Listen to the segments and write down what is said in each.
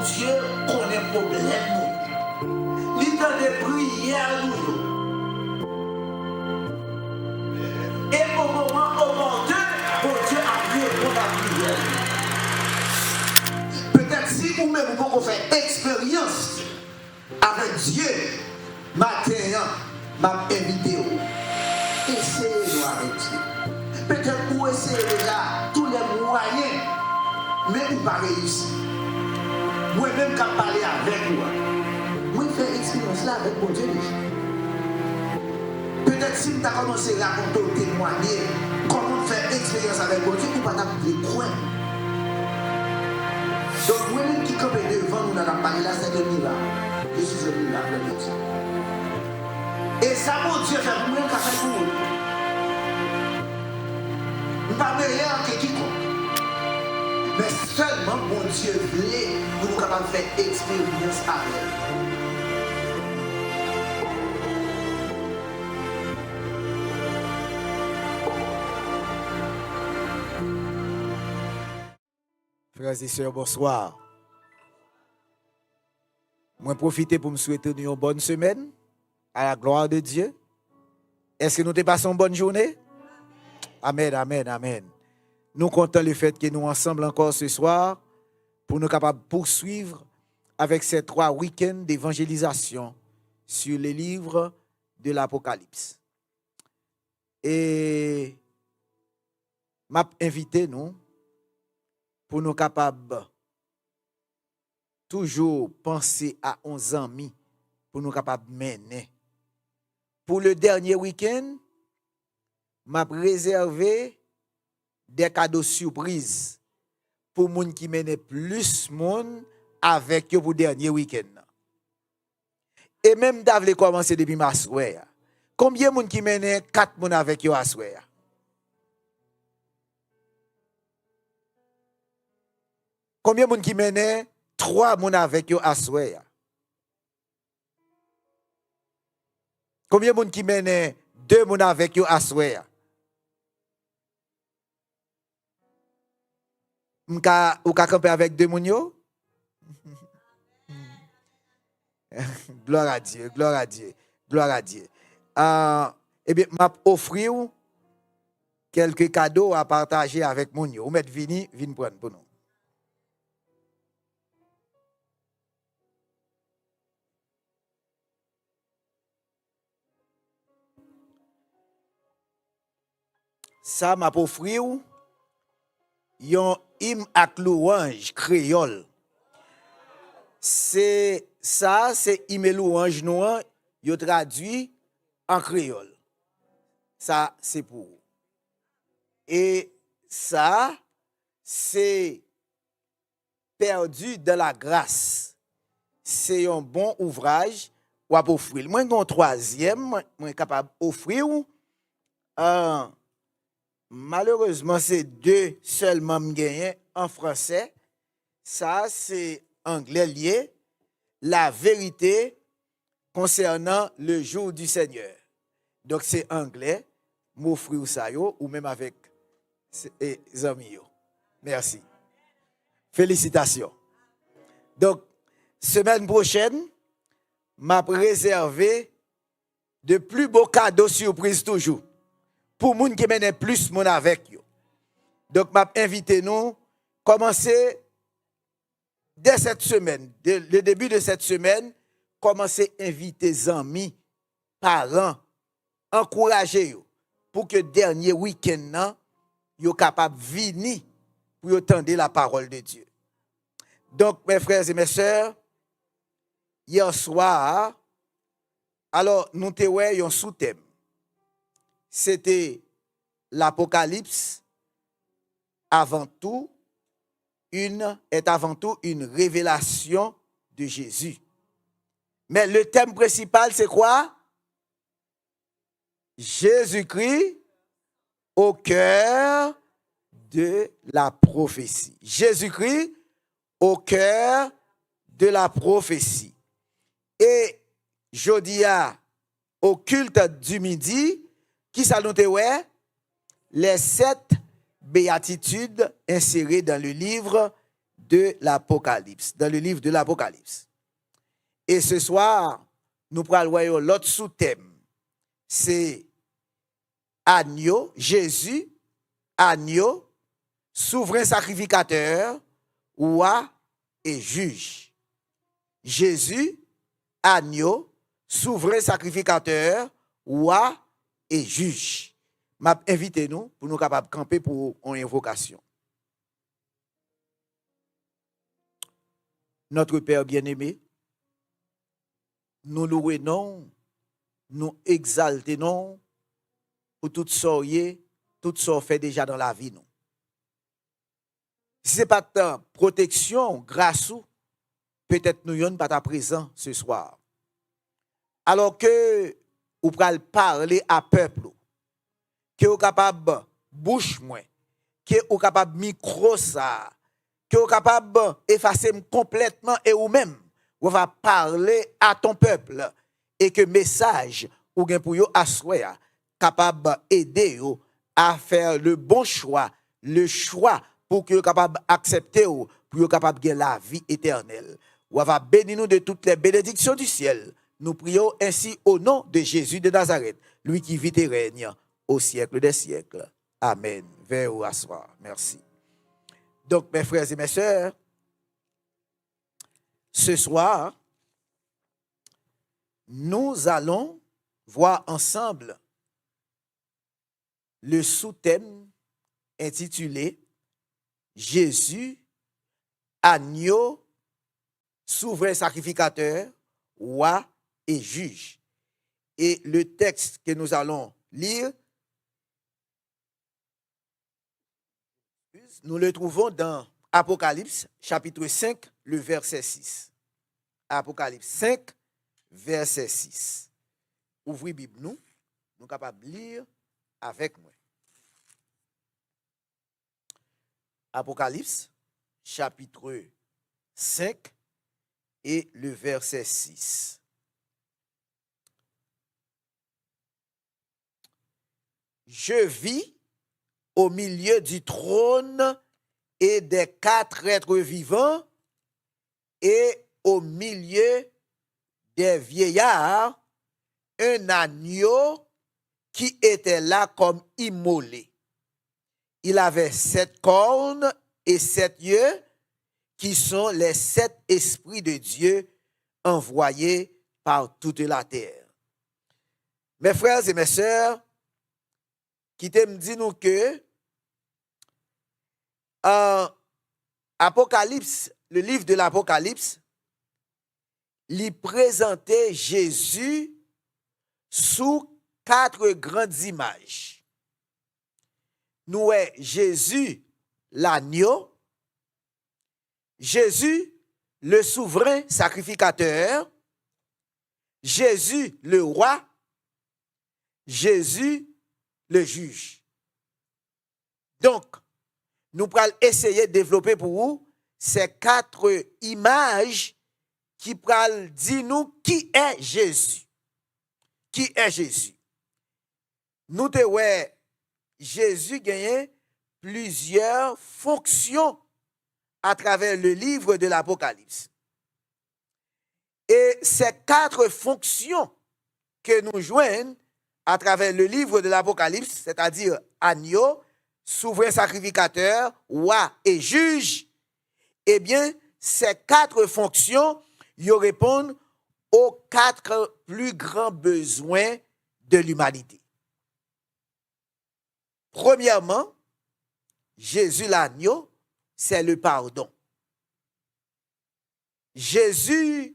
Dieu connaît problème nous. Il tend des prières nous. Et au moment opportun, bon Dieu a répondu à la prière. Peut-être si vous-même vous pouvez faire expérience avec Dieu, matin, m'a invité. Essayez-nous avec Dieu. Peut-être que vous essayez déjà tous les moyens, mais vous n'avez pas réussi. Moi-même, quand je parle avec vous, moi, je fais expérience là avec mon Dieu. Peut-être si tu as commencé à raconter ou témoigner, comment faire expérience avec mon Dieu, tu ne vas pas les coins. Donc, moi-même qui campe devant nous dans la parole là, c'est un miracle. Je suis un miracle de Dieu. Et ça, mon Dieu, fait pour moi, fait pour vous. Je ne suis pas meilleur que quiconque. Mais seulement mon Dieu voulait pour nous capables de faire expérience avec. Frères et sœurs, bonsoir. Moi, profiter pour me souhaiter une bonne semaine à la gloire de Dieu. Est-ce que nous te passons une bonne journée? Amen, amen, amen. Nous comptons le fait que nous ensemble encore ce soir pour nous capables de poursuivre avec ces 3 week-ends d'évangélisation sur les livres de l'Apocalypse. Et m'a invité nous pour nous capables toujours penser à 11 amis pour nous capables mener. Pour le dernier week-end, m'a réservé des cadeaux surprises pour les gens qui mènent plus monde avec eux pour le dernier week-end. Et même d'avoir commencé depuis ma soirée. Combien de gens qui mènent 4 personnes avec eux à soirée? Combien de gens qui mènent 3 personnes avec eux à soirée? Combien de gens qui mènent 2 personnes avec eux à soirée? Ou ka camper avec 2 personnes? Gloire à Dieu, gloire à Dieu, gloire à Dieu. Eh bien, m'a offrir quelques cadeaux à partager avec mon yo. Ou mettre vini prendre pour nous. Ça m'a offrir yon hymne ak louange créole. C'est ça, c'est hymne louange nous yo traduit en créole. Ça c'est pour vous. Et ça c'est perdu de la grâce. C'est un bon ouvrage ou à offrir. Moi un troisième, moi capable offrir malheureusement c'est 2 seulement gagné en français. Ça c'est anglais lié, la vérité concernant le jour du Seigneur. Donc c'est anglais, m'offrir ça yo ou même avec ses amis yo. Merci. Félicitations. Donc semaine prochaine, m'a réservé de plus beaux cadeaux surprises toujours pour moun qui mène plus moun avec yo. Donc m'a invité nous commencer dès cette semaine, le début de cette semaine, commencer à inviter amis, parents, encourager yo pour que dernier week-end yo capable venir pour entendre la parole de Dieu. Donc mes frères et mes sœurs, hier soir, alors nous te wè yon sous-thème. C'était l'Apocalypse est avant tout une révélation de Jésus. Mais le thème principal, c'est quoi? Jésus-Christ au cœur de la prophétie. Jésus-Christ au cœur de la prophétie. Et jeudi au culte du midi, qui s'annonçait les 7 béatitudes insérées dans le livre de l'Apocalypse, dans le livre de l'Apocalypse. Et ce soir, nous prenons l'autre sous-thème. C'est agneau, Jésus, agneau, souverain sacrificateur, roi et juge. Jésus, agneau, souverain sacrificateur, roi et juge. M'a invité nous pour nous capables de camper pour une invocation. Notre Père bien-aimé, nous louons, nous exaltons pour tout ce qu'on fait déjà dans la vie. Nous. Si ce n'est pas ta protection, grâce ou, peut-être nous n'sommes pas présents ce soir. Alors que vous pouvez parler à peuple, que vous êtes capable de bouche moins, que vous êtes capable de micro ça, que vous êtes capable d'effacer complètement et vous-même, vous va parler à ton peuple et que message ou bien pour vous asseoir capable d'aider à faire le bon choix, le choix pour que vous capable d'accepter pour vous capable de la vie éternelle. Vous va bénir nous de toutes les bénédictions du ciel. Nous prions ainsi au nom de Jésus de Nazareth, lui qui vit et règne au siècle des siècles. Amen. Veuillez vous asseoir. Merci. Donc, mes frères et mes sœurs, ce soir, nous allons voir ensemble le sous-thème intitulé Jésus, agneau, souverain sacrificateur, roi et juge. Et le texte que nous allons lire, nous le trouvons dans Apocalypse, chapitre 5, le verset 6. Apocalypse 5, verset 6. Ouvrez Bible nous sommes capables de lire avec moi. Apocalypse, chapitre 5 et le verset 6. Je vis au milieu du trône et des 4 êtres vivants et au milieu des vieillards un agneau qui était là comme immolé. Il avait 7 cornes et 7 yeux qui sont les 7 esprits de Dieu envoyés par toute la terre. Mes frères et mes sœurs, qui t'aiment dit nous que Apocalypse, le livre de l'Apocalypse, lui présentait Jésus sous 4 grandes images. Nous avons Jésus l'agneau, Jésus le souverain sacrificateur, Jésus le roi, Jésus le juge. Donc, nous allons essayer de développer pour vous ces 4 images qui pourront dire nous qui est Jésus. Qui est Jésus? Nous devons Jésus gagne plusieurs fonctions à travers le livre de l'Apocalypse. Et ces 4 fonctions que nous joignons à travers le livre de l'Apocalypse, c'est-à-dire agneau, souverain sacrificateur, roi et juge, eh bien, ces 4 fonctions, ils répondent aux 4 plus grands besoins de l'humanité. Premièrement, Jésus l'agneau, c'est le pardon. Jésus,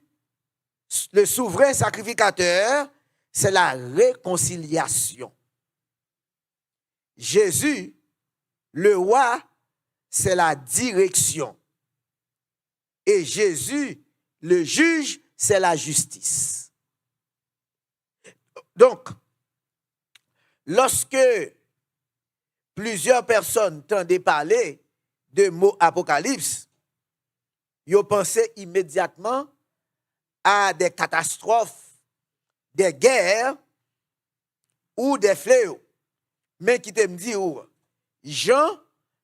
le souverain sacrificateur, c'est la réconciliation. Jésus, le roi, c'est la direction. Et Jésus, le juge, c'est la justice. Donc, lorsque plusieurs personnes tendaient parler de mots apocalypse, ils pensaient immédiatement à des catastrophes, des guerres ou des fléaux. Mais qui te me dit, Jean,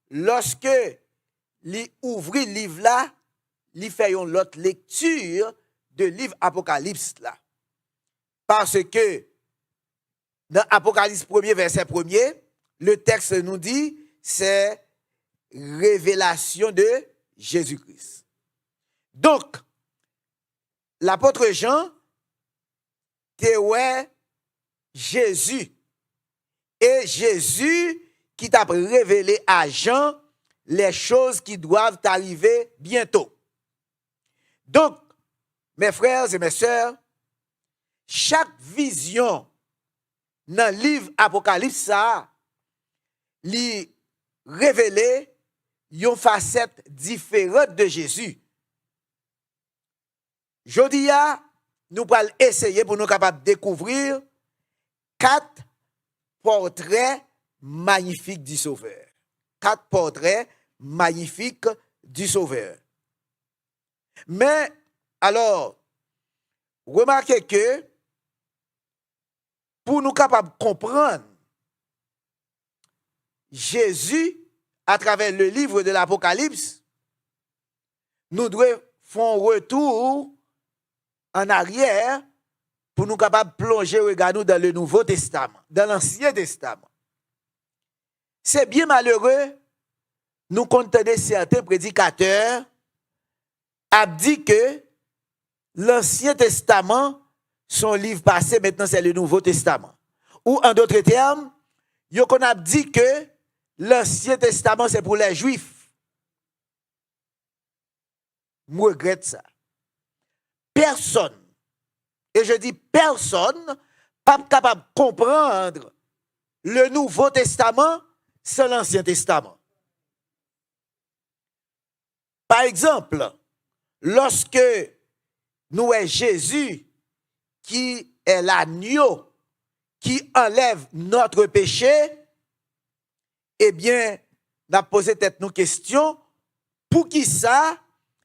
lorsque li ouvri livre là, li fait une l'autre lecture de livre Apocalypse là. Parce que dans Apocalypse 1er, verset 1er, le texte nous dit, c'est révélation de Jésus-Christ. Donc, l'apôtre Jean, te ouais Jésus. Et Jésus qui t'a révélé à Jean les choses qui doivent arriver bientôt. Donc, mes frères et mes sœurs, chaque vision dans le livre Apocalypse, ça, li révélé une facette différente de Jésus. Jodi a, nous allons essayer pour nous capables de découvrir 4 portraits magnifiques du Sauveur. 4 portraits magnifiques du Sauveur. Mais, alors, remarquez que, pour nous capables de comprendre Jésus à travers le livre de l'Apocalypse, nous devons faire un retour en arrière pour nous capables de plonger regarder dans le Nouveau Testament, dans l'Ancien Testament. C'est bien malheureux, nous comptons certains prédicateurs a dit que l'Ancien Testament, son livre passé, maintenant c'est le Nouveau Testament. Ou en d'autres termes, yo qu'on a dit que l'Ancien Testament c'est pour les Juifs. Je regrette ça. Personne, et je dis personne, pas capable de comprendre le Nouveau Testament sans l'Ancien Testament. Par exemple, lorsque nous voyons Jésus qui est l'agneau qui enlève notre péché, eh bien, nous avons posé peut-être nos questions. Pour qui ça,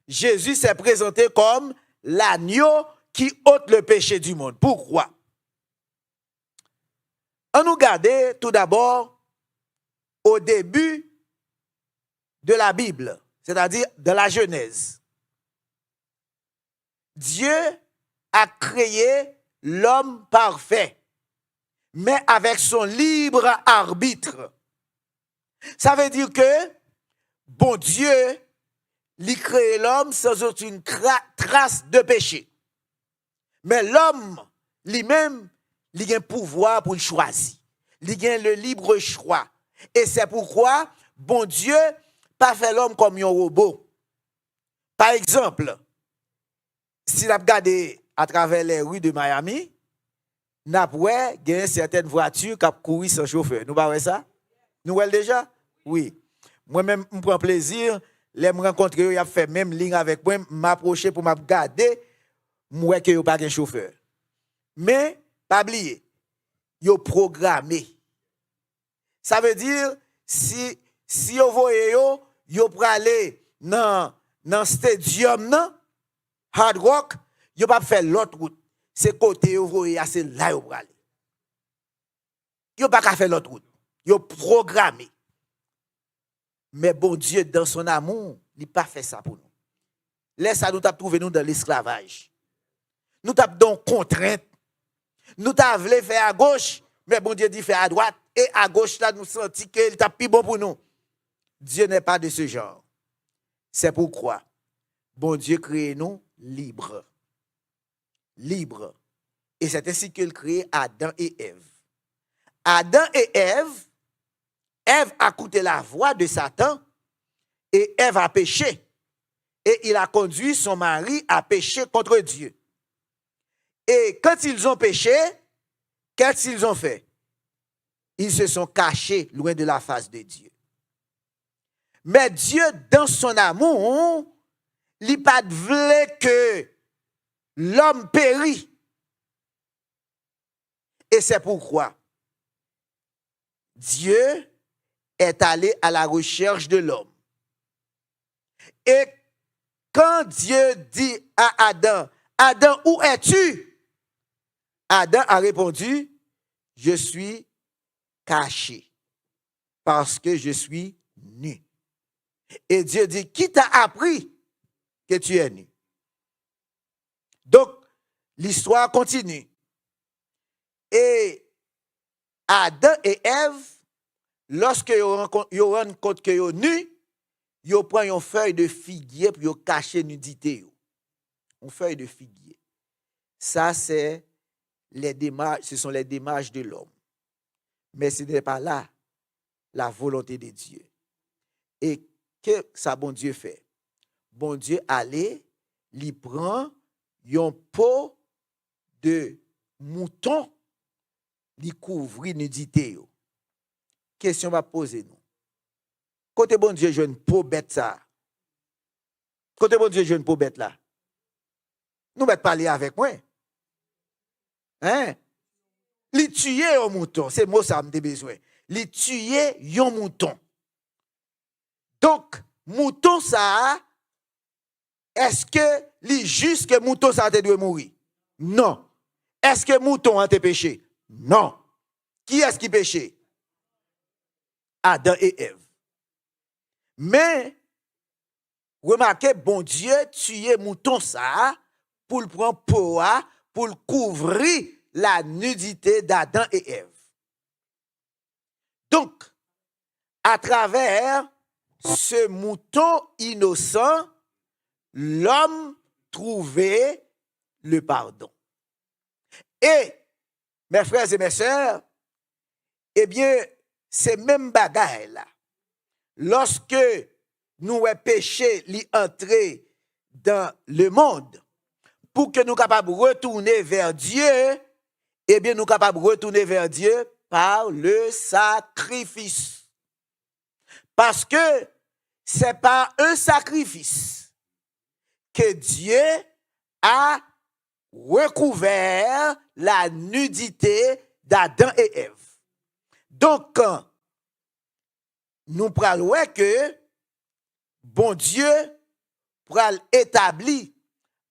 Jésus s'est présenté comme l'agneau qui ôte le péché du monde? Pourquoi? On nous regarde tout d'abord au début de la Bible, c'est-à-dire de la Genèse. Dieu a créé l'homme parfait, mais avec son libre arbitre. Ça veut dire que, bon Dieu, il crée l'homme sans aucune trace de péché. Mais l'homme, lui-même, il a un pouvoir pour le choisir. Il a le libre choix. Et c'est pourquoi, bon Dieu, pas fait l'homme comme un robot. Par exemple, si vous regardez à travers les rues de Miami, nous avons certaines voitures qui courent sans chauffeur. Nous voyons ça? Nous voyons déjà? Oui. Moi-même, je prends plaisir. Les me rencontrer, il a fait même ligne avec moi, m'approcher pour m'agarder, moi que yo pas de chauffeur. Mais pas oublier, yo programmé. Ça veut dire si yo voyez yo pour aller dans stadium nan Hard Rock, yo pas faire l'autre route. C'est côté yo voyez c'est là yo pour aller. Yo pas faire l'autre route. Yo programmé. Mais bon Dieu, dans son amour, il n'a pas fait ça pour nous. Laisse ça nous t'a trouvé nous dans l'esclavage. Nous t'a donc contrainte. Nous t'a voulu faire à gauche, mais bon Dieu dit faire à droite. Et à gauche, là, nous senti qu'il t'a plus bon pour nous. Dieu n'est pas de ce genre. C'est pourquoi, bon Dieu crée nous libres. Libres. Et c'est ainsi qu'il crée Adam et Ève. Adam et Ève a écouté la voix de Satan et Ève a péché. Et il a conduit son mari à pécher contre Dieu. Et quand ils ont péché, qu'est-ce qu'ils ont fait? Ils se sont cachés loin de la face de Dieu. Mais Dieu, dans son amour, il n'a pas voulu que l'homme périt. Et c'est pourquoi Dieu est allé à la recherche de l'homme. Et quand Dieu dit à Adam, Adam, où es-tu? Adam a répondu, je suis caché parce que je suis nu. Et Dieu dit, qui t'a appris que tu es nu? Donc, l'histoire continue. Et Adam et Ève, lorsque ils rendent compte que sont nus, ils prennent une feuille de figuier pour cacher nudité. Une feuille de figuier. Ça, ce sont les démarches de l'homme. Mais ce n'est pas là la volonté de Dieu. Et que ça, bon Dieu fait? Bon Dieu allait, il prend une peau de mouton, il couvre nudité. Question va poser nous. Côté bon Dieu, je ne peux bête ça. Côté bon Dieu, je ne peux bête là. Nous va parler avec moi. Hein? Li tuer un mouton, c'est moi ça me besoin. Li tuer un mouton. Donc, mouton ça, est-ce que li juste que mouton ça te doit mourir? Non. Est-ce que mouton a été péché? Non. Qui est-ce qui péché? Adam et Ève. Mais, remarquez, bon Dieu tuer mouton ça pour le prendre pour le couvrir la nudité d'Adam et Ève. Donc, à travers ce mouton innocent, l'homme trouvait le pardon. Et, mes frères et mes sœurs, eh bien, ces mêmes bagailles là, lorsque nous avons péché, l'entrée dans le monde, pour que nous soyons capables de retourner vers Dieu, eh bien, nous sommes capables de retourner vers Dieu par le sacrifice. Parce que c'est par un sacrifice que Dieu a recouvert la nudité d'Adam et Ève. Donc, nous prenons que bon Dieu pral établi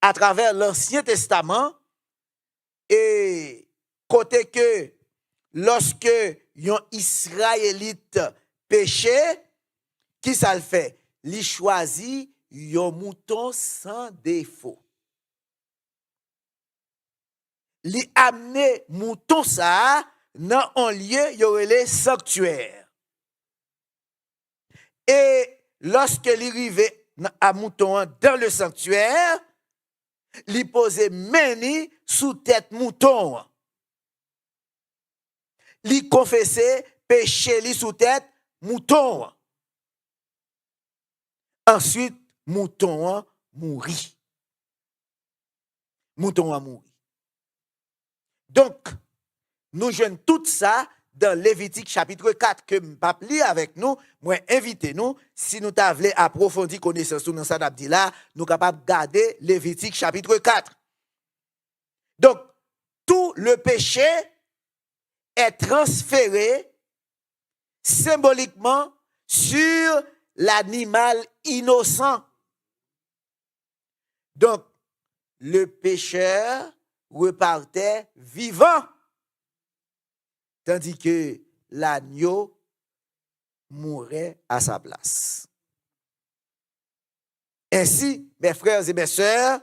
à travers l'Ancien Testament et côté que lorsque un Israélite péché, qui ça le fait? Il choisit un mouton sans défaut. Il amené mouton ça dans un lieu y aurait les sanctuaires. Et lorsque il arrivait à mouton dans le sanctuaire, il posait main sous tête mouton. Il confessait péché li sous tête mouton. Ensuite, mouton mourit. Mouton a mouru. Donc, nous jouons tout ça dans Lévitique chapitre 4 que m'pap li avec nous, moi invitez nous si nous t'avons approfondir connaissance dans ça d'abdi là, nous capable garder Lévitique chapitre 4. Donc, tout le péché est transféré symboliquement sur l'animal innocent. Donc, le pécheur repartait vivant, tandis que l'agneau mourait à sa place. Ainsi, mes frères et mes sœurs,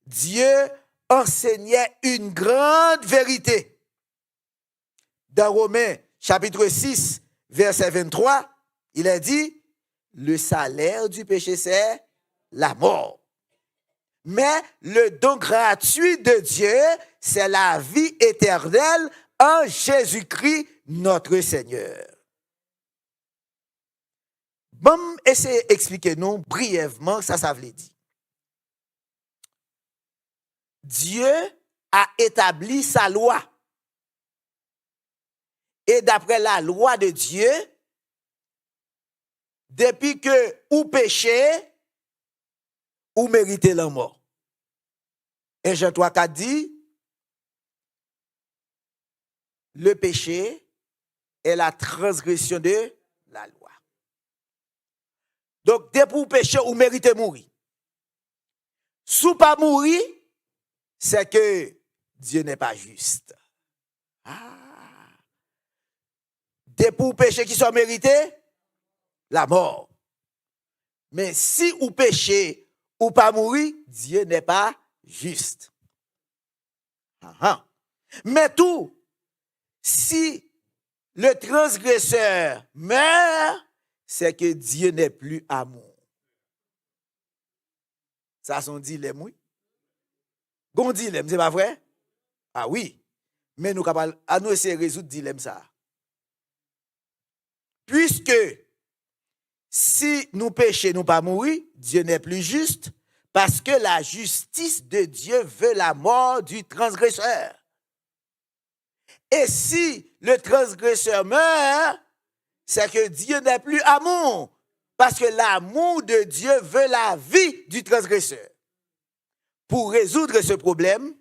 Dieu enseignait une grande vérité. Dans Romains chapitre 6, verset 23, il a dit, le salaire du péché, c'est la mort. Mais le don gratuit de Dieu, c'est la vie éternelle en Jésus-Christ, notre Seigneur. Bon, essayez d'expliquer nous brièvement ça veut dire. Dieu a établi sa loi. Et d'après la loi de Dieu, depuis que ou péché, ou méritez la mort. Et Jean 3,4 dit, le péché est la transgression de la loi. Donc, dès pour pécher, ou méritez mourir. Si pas mourir, c'est que Dieu n'est pas juste. Dès pour pécher qui soit mérité, la mort. Mais si ou péché ou pas mourir, Dieu n'est pas juste. Mais tout, si le transgresseur meurt, c'est que Dieu n'est plus amour. Ça, c'est un dilemme, oui. Bon dilemme, c'est pas vrai? Ah oui. Mais nous capables à nous essayer de résoudre dilemme ça. Puisque si nous péchons, nous pas mourir, Dieu n'est plus juste, parce que la justice de Dieu veut la mort du transgresseur. Et si le transgresseur meurt, c'est que Dieu n'est plus amour, parce que l'amour de Dieu veut la vie du transgresseur. Pour résoudre ce problème,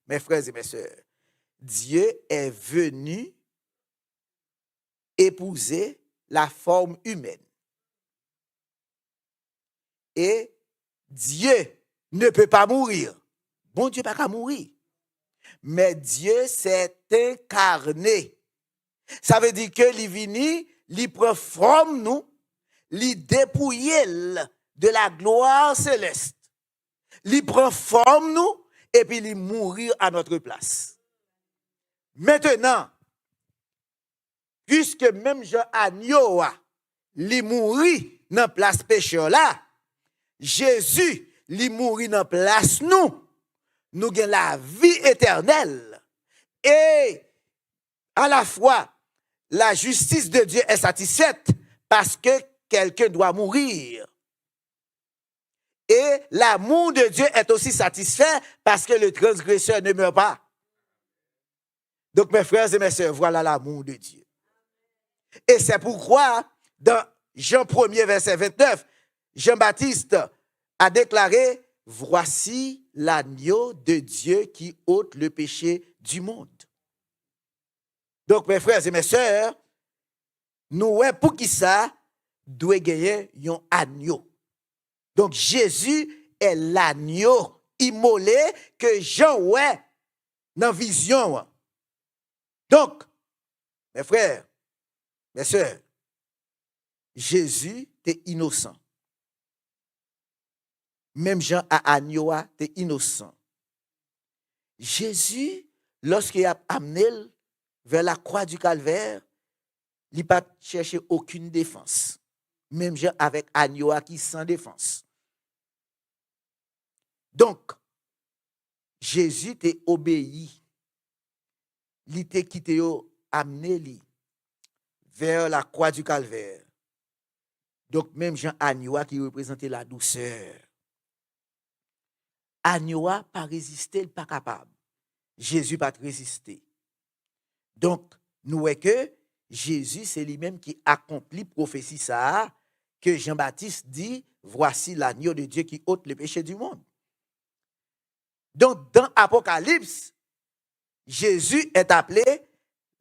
mes frères et mes sœurs, Dieu est venu épouser la forme humaine. Et Dieu ne peut pas mourir. Bon Dieu n'a pas mourir. Mais Dieu s'est incarné. Ça veut dire que il vini, il prend forme nous, il dépouille de la gloire céleste. Il prend forme nous et puis il mourir à notre place. Maintenant, puisque même Jean Agneau, il mourit dans place pécheur là, Jésus, il mourit dans place nous. Nous avons la vie éternelle. Et à la fois, la justice de Dieu est satisfaite parce que quelqu'un doit mourir. Et l'amour de Dieu est aussi satisfait parce que le transgresseur ne meurt pas. Donc, mes frères et mes sœurs, voilà l'amour de Dieu. Et c'est pourquoi, dans Jean 1er, verset 29, Jean-Baptiste a déclaré « Voici l'agneau de Dieu qui ôte le péché du monde. » Donc, mes frères et mes sœurs, nous, pour qui ça, doit gagner un agneau. Donc, Jésus est l'agneau immolé que Jean ouais dans la vision. Donc, mes frères, mes sœurs, Jésus est innocent. Même Jean à agneau est innocent. Jésus, lorsqu'il a amené vers la croix du calvaire, il n'a pas cherché aucune défense. Même Jean avec agneau qui sans défense. Donc, Jésus t'a obéi. Il t'a quitté, amené vers la croix du calvaire. Donc, même Jean Agneau qui représentait la douceur. Agneau pas résisté, pas capable. Jésus pas résisté. Donc, nous voyons que Jésus, c'est lui-même qui accomplit prophétie ça, que Jean-Baptiste dit, voici l'agneau de Dieu qui ôte le péché du monde. Donc, dans Apocalypse, Jésus est appelé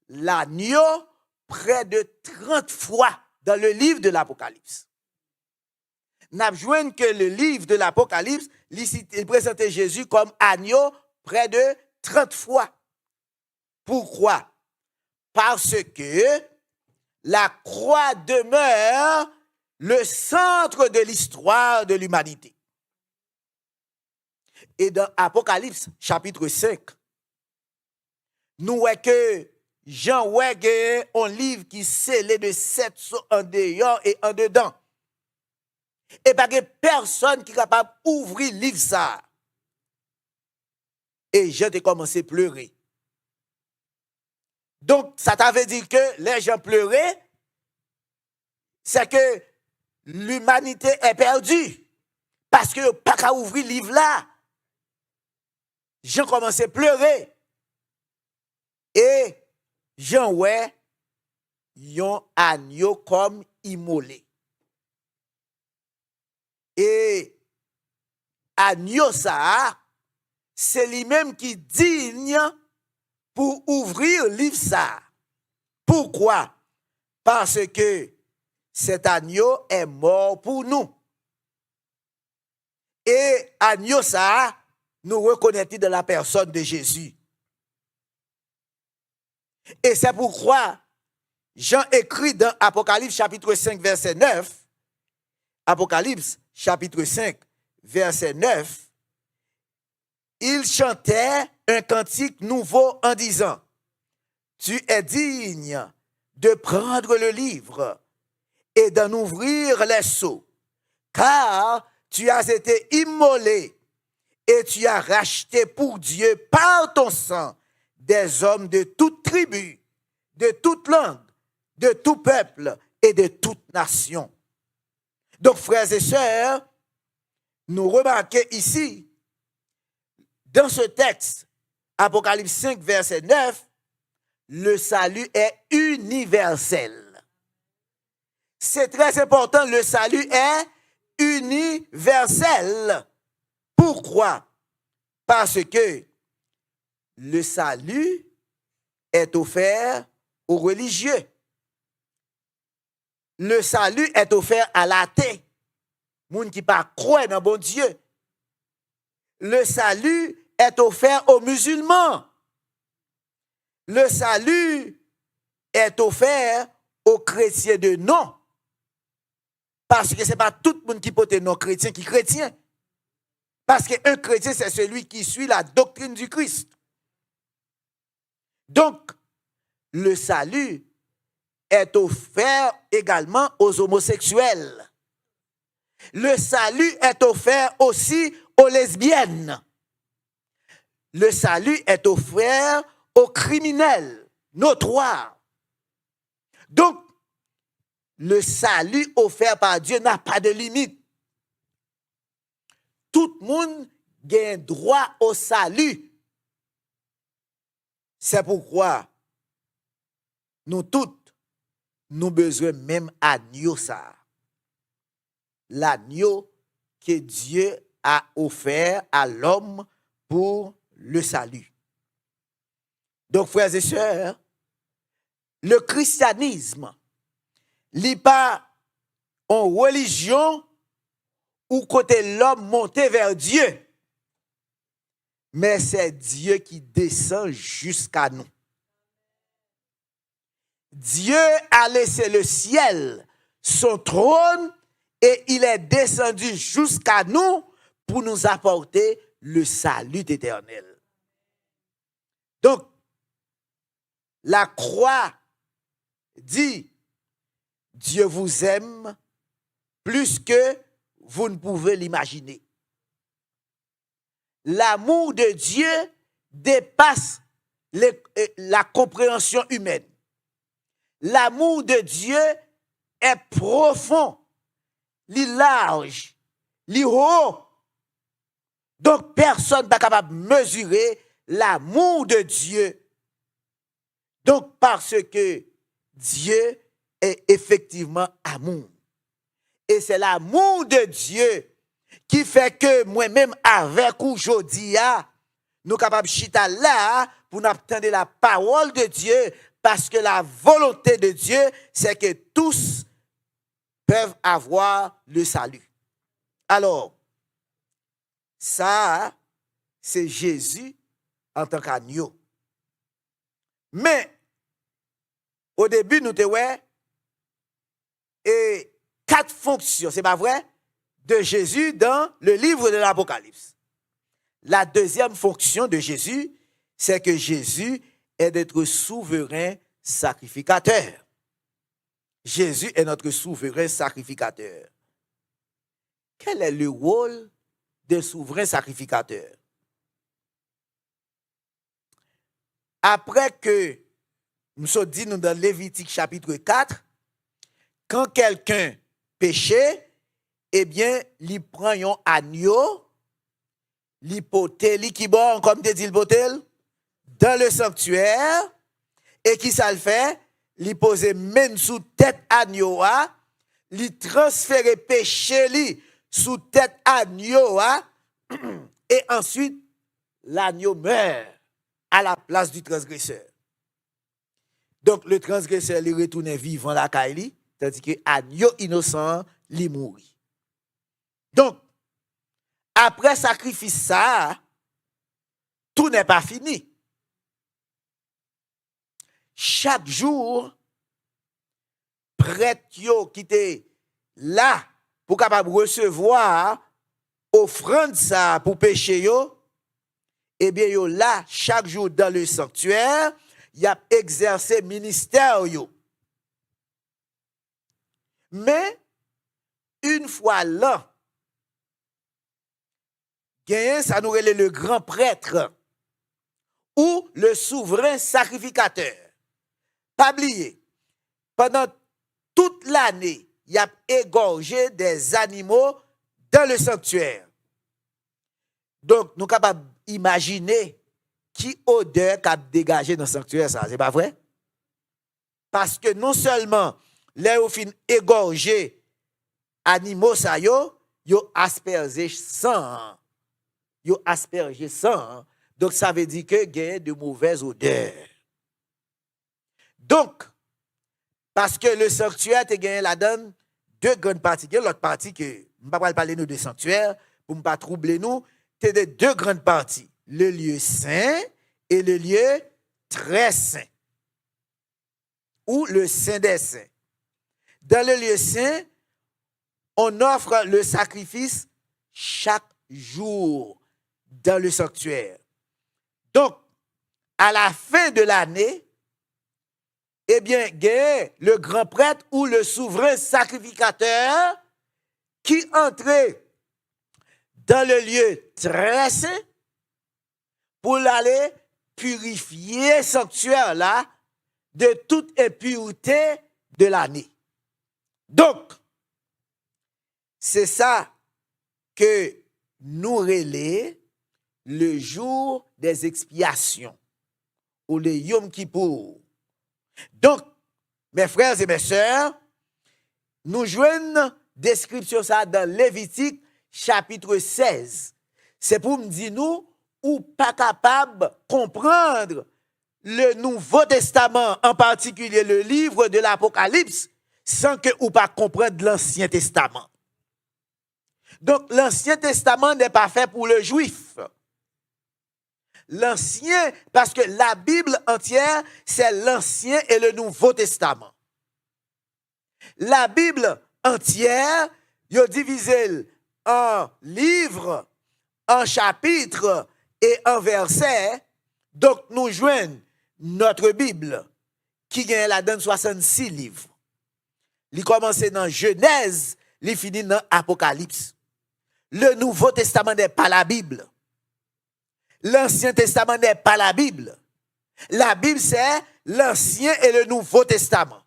l'agneau près de 30 fois dans le livre de l'Apocalypse. Nous avons que le livre de l'Apocalypse, il présentait Jésus comme agneau près de 30 fois. Pourquoi? Parce que la croix demeure le centre de l'histoire de l'humanité. Et dans Apocalypse, chapitre 5, nous voyons que Jean voit un livre qui scellé de 7 en dehors et en dedans. Et pas que personne qui est capable d'ouvrir le livre ça. Et Jean a commencé à pleurer. Donc, ça veut dire que les gens pleuraient, c'est que l'humanité est perdue. Parce que pas qu'à ouvrir le livre là. Jean commençait à pleurer. Et Jean ouais, yon agneau comme immolé. Et agneau ça, c'est lui-même qui digne pour ouvrir le livre ça. Pourquoi? Parce que cet agneau est mort pour nous. Et agneau ça, nous reconnaissons dans la personne de Jésus. Et c'est pourquoi Jean écrit dans Apocalypse chapitre 5 verset 9, Apocalypse chapitre 5, verset 9, il chantait un cantique nouveau en disant, tu es digne de prendre le livre et d'en ouvrir les sceaux, car tu as été immolé et tu as racheté pour Dieu par ton sang des hommes de toute tribu, de toute langue, de tout peuple et de toute nation. Donc, frères et sœurs, nous remarquons ici, dans ce texte, Apocalypse 5, verset 9, le salut est universel. C'est très important, le salut est universel. Pourquoi? Parce que le salut est offert aux religieux. Le salut est offert à l'athée, moun qui pas croire dans bon Dieu. Le salut est offert aux musulmans. Le salut est offert aux chrétiens de non. Parce que ce n'est pas tout le monde qui peut être non chrétien qui est chrétien. Parce qu'un chrétien, c'est celui qui suit la doctrine du Christ. Donc, le salut est offert également aux homosexuels. Le salut est offert aussi aux lesbiennes. Le salut est offert aux criminels notoires. Donc, le salut offert par Dieu n'a pas de limite. Tout le monde a droit au salut. C'est pourquoi nous toutes, nous besoin même agneau ça. L'agneau que Dieu a offert à l'homme pour le salut. Donc, frères et sœurs, le christianisme n'est pas en religion ou côté l'homme monté vers Dieu, mais c'est Dieu qui descend jusqu'à nous. Dieu a laissé le ciel, son trône, et il est descendu jusqu'à nous pour nous apporter le salut éternel. Donc, la croix dit, Dieu vous aime plus que vous ne pouvez l'imaginer. L'amour de Dieu dépasse la compréhension humaine. L'amour de Dieu est profond, large, haut. Donc, personne n'est capable de mesurer l'amour de Dieu. Donc, parce que Dieu est effectivement amour. Et c'est l'amour de Dieu qui fait que moi-même, avec aujourd'hui, nous sommes capables de chita là pour nous attendre la parole de Dieu, parce que la volonté de Dieu, c'est que tous peuvent avoir le salut. Alors, ça, c'est Jésus en tant qu'agneau. Mais, au début, nous avons et 4 fonctions, c'est pas vrai, de Jésus dans le livre de l'Apocalypse. La deuxième fonction de Jésus, c'est que Jésus est d'être souverain sacrificateur. Jésus est notre souverain sacrificateur. Quel est le rôle de souverain sacrificateur? Après que nous avons dit dans Lévitique chapitre 4, quand quelqu'un péchait, eh bien, il prend un agneau, il pote, il qui bon, comme te dit le potel, dans le sanctuaire, et qui ça le fait? Il pose main sous tête agneau, il transfère péché li sous tête agneau, et ensuite, l'agneau meurt à la place du transgresseur. Donc, le transgresseur, il retourne vivant la caille, tandis que l'agneau innocent, il mourit. Donc, après sacrifice ça, tout n'est pas fini. Chaque jour, prêtre qui était là pour capable recevoir offrande ça pour péché yo, eh bien yo là chaque jour dans le sanctuaire, y a exercé ministère yo. Mais une fois là, gagne ça nous relève le grand prêtre ou le souverain sacrificateur. Pas oublier, pendant toute l'année, il a égorgé des animaux dans le sanctuaire. Donc, nous sommes capables d'imaginer qui odeur qu'a dégagé dans le sanctuaire, ça, c'est pas vrai? Parce que non seulement les au fin égorgé animaux, ça yo aspergé sang. Yo aspergé sang. Donc, ça veut dire que il y a de mauvaises odeurs. Donc, parce que le sanctuaire te gagné la donne deux grandes parties. L'autre partie que je ne vais pas parler nous de sanctuaire pour ne pas troubler nous, c'est de deux grandes parties. Le lieu saint et le lieu très saint. Ou le saint des saints. Dans le lieu saint, on offre le sacrifice chaque jour dans le sanctuaire. Donc, à la fin de l'année, eh bien, il y a le grand prêtre ou le souverain sacrificateur qui entrait dans le lieu très saint pour aller purifier le sanctuaire là de toute impureté de l'année. Donc, c'est ça que nous relève le jour des expiations ou le Yom Kippour. Donc, mes frères et mes sœurs, nous joignons description ça dans Lévitique chapitre 16. C'est pour me dire nous ou pas capable de comprendre le Nouveau Testament, en particulier le livre de l'Apocalypse, sans que ou pas comprendre l'Ancien Testament. Donc, l'Ancien Testament n'est pas fait pour le juif. L'Ancien, parce que la Bible entière, c'est l'Ancien et le Nouveau Testament. La Bible entière, il est divisée en livres, en chapitres et en versets. Donc, nous joignons notre Bible, qui gagne la donne 66 livres. Il commence dans Genèse, il finit dans Apocalypse. Le Nouveau Testament n'est pas la Bible. L'Ancien Testament n'est pas la Bible. La Bible, c'est l'Ancien et le Nouveau Testament.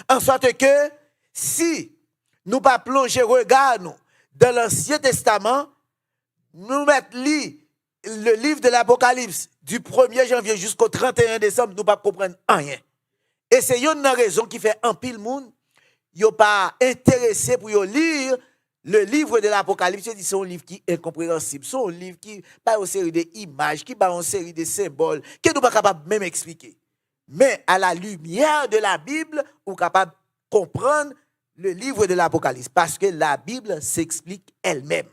En sorte que, si nous pas plonger regard nous dans l'Ancien Testament, nous mettons le livre de l'Apocalypse du 1er janvier jusqu'au 31 décembre, nous ne pas comprendre rien. Et c'est une raison qui fait un pile monde, ils ne sont pas intéressés pour lire le livre de l'Apocalypse. C'est un livre qui est incompréhensible. C'est un livre qui a une série d'images, qui a une série de symboles, que nous ne sommes pas capables même expliquer. Mais à la lumière de la Bible, on est capable de comprendre le livre de l'Apocalypse. Parce que la Bible s'explique elle-même,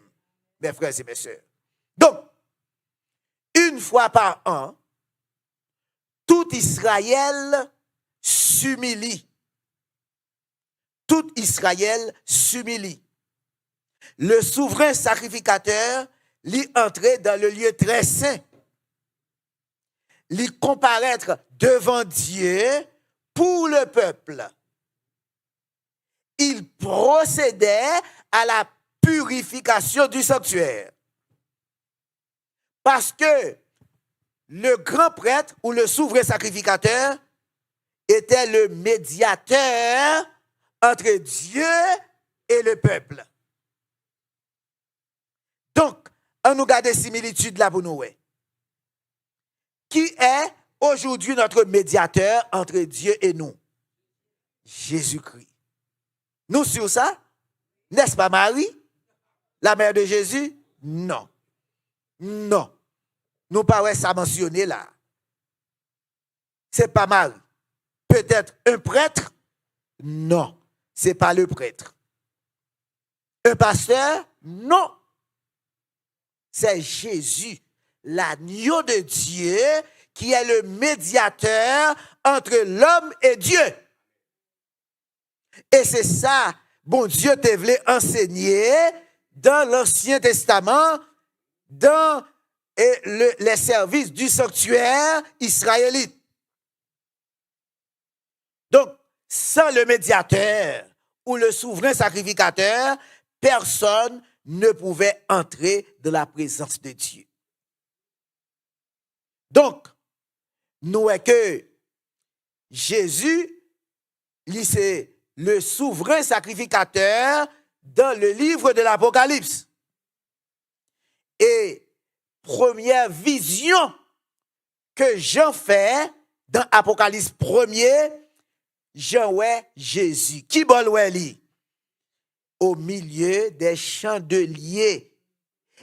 mes frères et mes sœurs. Donc, une fois par an, tout Israël s'humilie. Tout Israël s'humilie. Le souverain sacrificateur l'y entrer dans le lieu très saint. L'y comparaître devant Dieu pour le peuple. Il procédait à la purification du sanctuaire. Parce que le grand prêtre ou le souverain sacrificateur était le médiateur entre Dieu et le peuple. Donc, on nous garde des similitudes là pour nous. Qui est aujourd'hui notre médiateur entre Dieu et nous? Jésus-Christ. Nous sur ça? N'est-ce pas Marie? La mère de Jésus? Non. Non. Nous pas ça mentionné là. C'est pas Marie. Peut-être un prêtre? Non. C'est pas le prêtre. Un pasteur? Non. C'est Jésus, l'agneau de Dieu, qui est le médiateur entre l'homme et Dieu. Et c'est ça, bon Dieu te voulait enseigner dans l'Ancien Testament, dans les services du sanctuaire israélite. Donc, sans le médiateur ou le souverain sacrificateur, personne ne pouvait entrer dans la présence de Dieu. Donc, nous voyons que Jésus, c'est le souverain sacrificateur dans le livre de l'Apocalypse. Et première vision que Jean fait dans Apocalypse 1er, Jean ouais Jésus. Qui bon ouais li? Au milieu des chandeliers.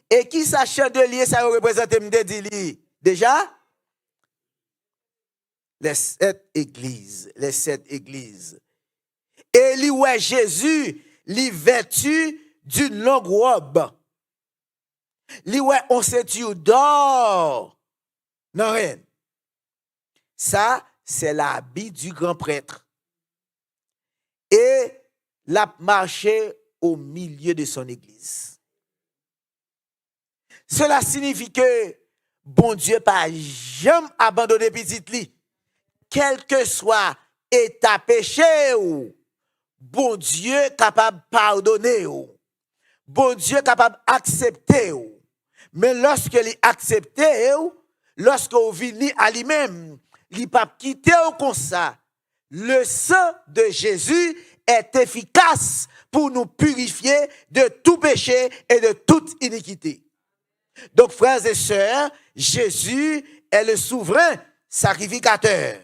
Et qui ça chandelier ça représente me dit déjà? Les 7 églises. Et lui ouais Jésus, lui vêtu d'une longue robe. Lui ouais on ceinture d'or. Non rien. Ça c'est l'habit du grand prêtre. Et l'a marché au milieu de son église. Cela signifie que bon Dieu pas jamais abandonné petit li. Quel que soit état péché ou bon Dieu capable de pardonner ou bon Dieu capable d'accepter ou mais lorsque il accepte ou lorsque vous venez à lui-même il pas quitter ou comme ça. Le sang de Jésus est efficace pour nous purifier de tout péché et de toute iniquité. Donc, frères et sœurs, Jésus est le souverain sacrificateur.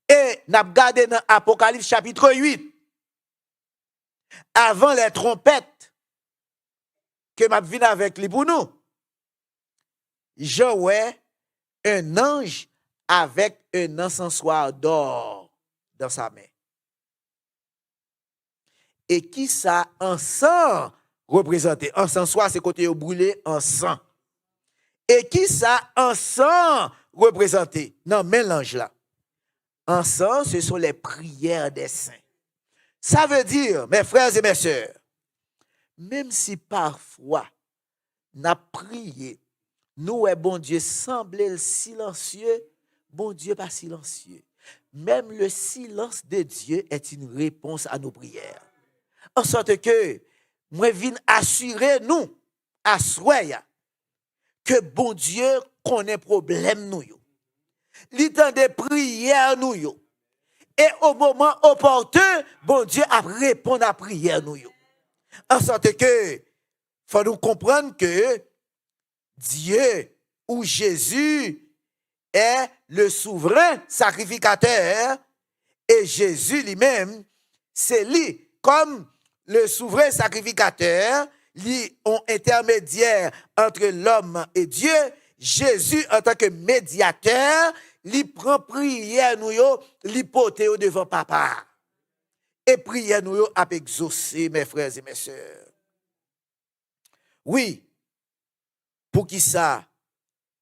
Et nous avons regardé dans Apocalypse chapitre 8, avant les trompettes, que m'a venu avec les pour nous, je vois un ange avec un encensoir d'or dans sa main. Et qui ça encens représenté? Encensoir, c'est côté brûlé encens. Et qui ça encens représenté? Non, mélange là. Encens, ce sont les prières des saints. Ça veut dire, mes frères et mes sœurs, même si parfois, n'a prié, nous, bon Dieu, semblait silencieux, bon Dieu pas silencieux. Même le silence de Dieu est une réponse à nos prières. En sorte que, moi, viens assurer nous, assurer que bon Dieu connaît problème nous. Il tend des prières nous. Et au moment opportun, bon Dieu a répondu à prière nous. En sorte que, faut nous comprendre que Dieu ou Jésus est le souverain sacrificateur et Jésus lui-même, c'est lui, comme le souverain sacrificateur, lui, en intermédiaire entre l'homme et Dieu, Jésus, en tant que médiateur, lui prend prière nous, lui porte devant papa. Et prière nous a exaucé, mes frères et mes sœurs. Oui, pour qui ça,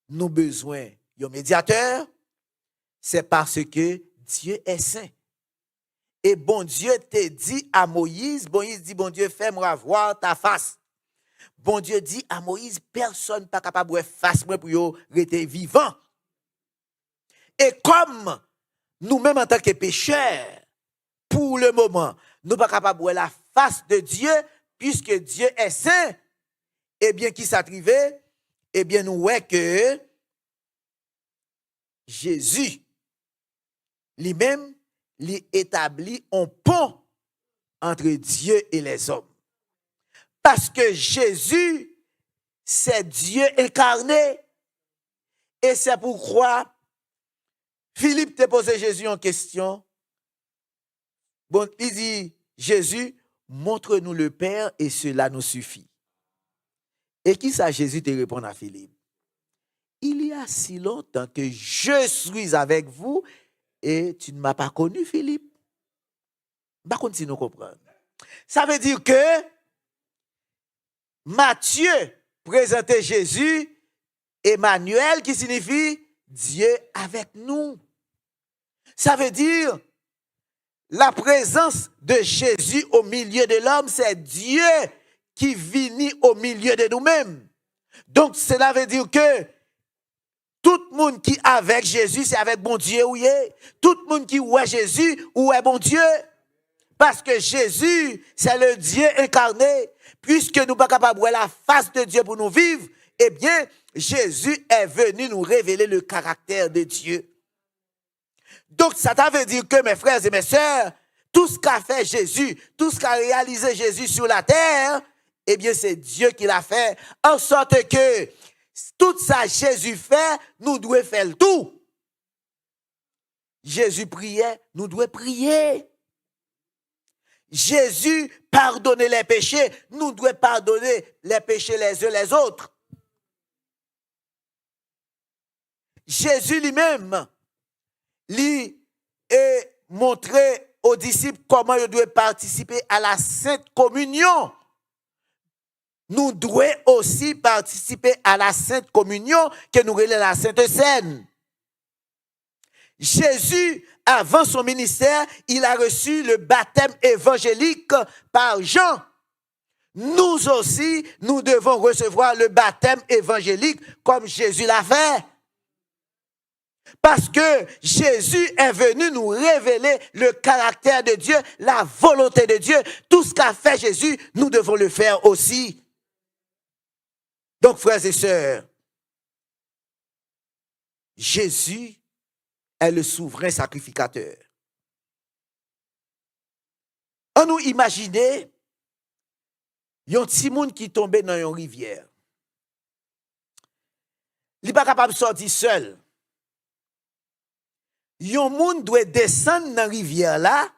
nous besoin d'un médiateur, c'est parce que Dieu est saint. Et bon Dieu te dit à Moïse, Moïse dit, bon Dieu, fais-moi voir ta face. Bon Dieu dit à Moïse, personne n'est pas capable de voir face pour rester vivant. Et comme nous-mêmes en tant que pécheurs, pour le moment, nous ne sommes pas capables de voir la face de Dieu, puisque Dieu est saint, eh bien, qui s'attrivait, eh bien, nous voyons que Jésus, lui-même, lui établit un pont entre Dieu et les hommes. Parce que Jésus, c'est Dieu incarné. Et c'est pourquoi Philippe t'a posé Jésus en question. Bon, il dit, Jésus, montre-nous le Père et cela nous suffit. Et qui ça Jésus te répond à Philippe? Il y a si longtemps que je suis avec vous et tu ne m'as pas connu, Philippe. Bah, continue à comprendre. Ça veut dire que Matthieu présentait Jésus, Emmanuel, qui signifie Dieu avec nous. Ça veut dire la présence de Jésus au milieu de l'homme, c'est Dieu qui vit au milieu de nous-mêmes. Donc, cela veut dire que tout le monde qui est avec Jésus, c'est avec bon Dieu. Oui. Tout le monde qui est Jésus, ou est bon Dieu. Parce que Jésus, c'est le Dieu incarné. Puisque nous ne sommes pas capables de voir la face de Dieu pour nous vivre, eh bien, Jésus est venu nous révéler le caractère de Dieu. Donc, ça veut dire que, mes frères et mes sœurs, tout ce qu'a fait Jésus, tout ce qu'a réalisé Jésus sur la terre, eh bien, c'est Dieu qui l'a fait, en sorte que tout ça Jésus fait, nous devons faire le tout. Jésus priait, nous devons prier. Jésus pardonnait les péchés, nous devons pardonner les péchés les uns les autres. Jésus lui-même, lui est montré aux disciples comment ils doivent participer à la Sainte Communion. Nous devons aussi participer à la Sainte Communion que nous relève la Sainte Seine. Jésus, avant son ministère, il a reçu le baptême évangélique par Jean. Nous aussi, nous devons recevoir le baptême évangélique comme Jésus l'a fait. Parce que Jésus est venu nous révéler le caractère de Dieu, la volonté de Dieu. Tout ce qu'a fait Jésus, nous devons le faire aussi. Donc, frères et sœurs, Jésus est le souverain sacrificateur. On nous imagine, il y a un petit monde qui tombe dans une rivière. Il n'est pas capable de sortir seul. Yon moun doit descendre dans la rivière là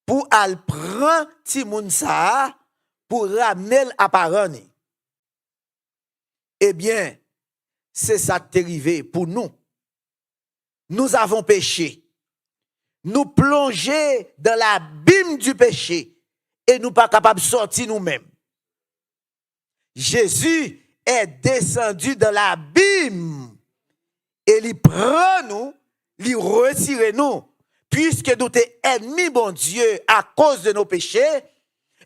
pour aller prendre ti moun sa pour ramener à parent. Eh bien, c'est ça qui est arrivé pour nous. Nous avons péché. Nous plongé dans l'abîme du péché et nous pas capables de sortir nous-mêmes. Jésus est descendu dans l'abîme et il prend nous, il retire nous, puisque nous sommes ennemis, bon Dieu, à cause de nos péchés.